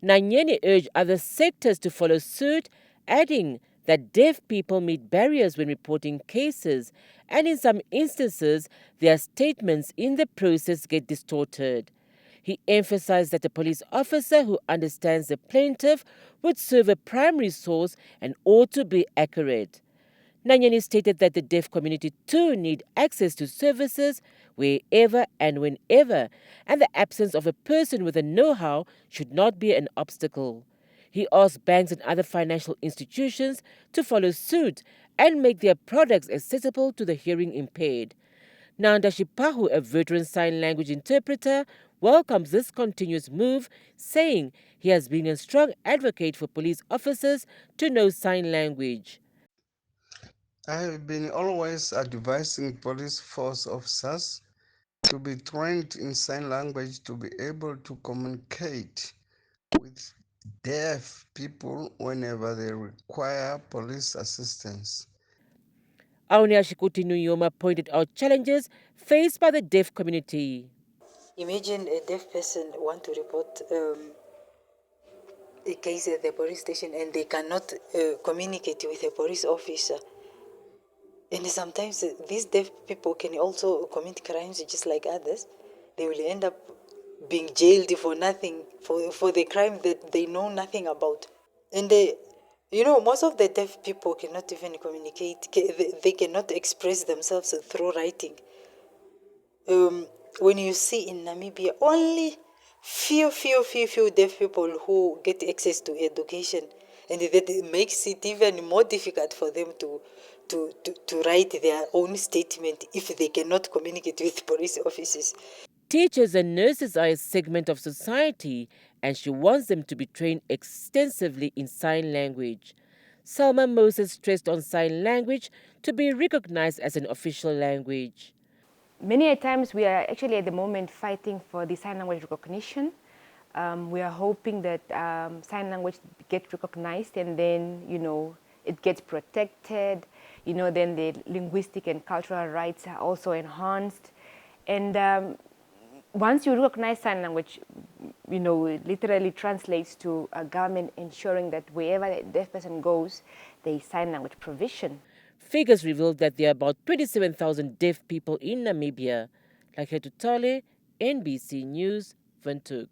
Nanyeni urged other sectors to follow suit, adding that deaf people meet barriers when reporting cases, and in some instances, their statements in the process get distorted. He emphasized that a police officer who understands the plaintiff would serve a primary source and ought to be accurate. Nanyeni stated that the deaf community too need access to services wherever and whenever, and the absence of a person with a know-how should not be an obstacle. He asked banks and other financial institutions to follow suit and make their products accessible to the hearing impaired. Nanda Shipahu, a veteran sign language interpreter, welcomes this continuous move, saying he has been a strong advocate for police officers to know sign language. I have been always advising police force officers to be trained in sign language to be able to communicate with deaf people whenever they require police assistance. Aunia Shikuti Nuyoma pointed out challenges faced by the deaf community. Imagine a deaf person want to report a case at the police station and they cannot communicate with a police officer. And sometimes these deaf people can also commit crimes just like others. They will end up being jailed for nothing, for the crime that they know nothing about. And most of the deaf people cannot even communicate. They cannot express themselves through writing. When you see in Namibia, only few deaf people who get access to education, and that makes it even more difficult for them to write their own statement if they cannot communicate with police officers. Teachers and nurses are a segment of society, and she wants them to be trained extensively in sign language. Selma Moses stressed on sign language to be recognized as an official language. Many a times we are actually at the moment fighting for the sign language recognition. We are hoping that sign language gets recognized and then, it gets protected. Then the linguistic and cultural rights are also enhanced. And once you recognize sign language, it literally translates to a government ensuring that wherever a deaf person goes, there is sign language provision. Figures revealed that there are about 27,000 deaf people in Namibia. Like Tale, NBC News, Windhoek.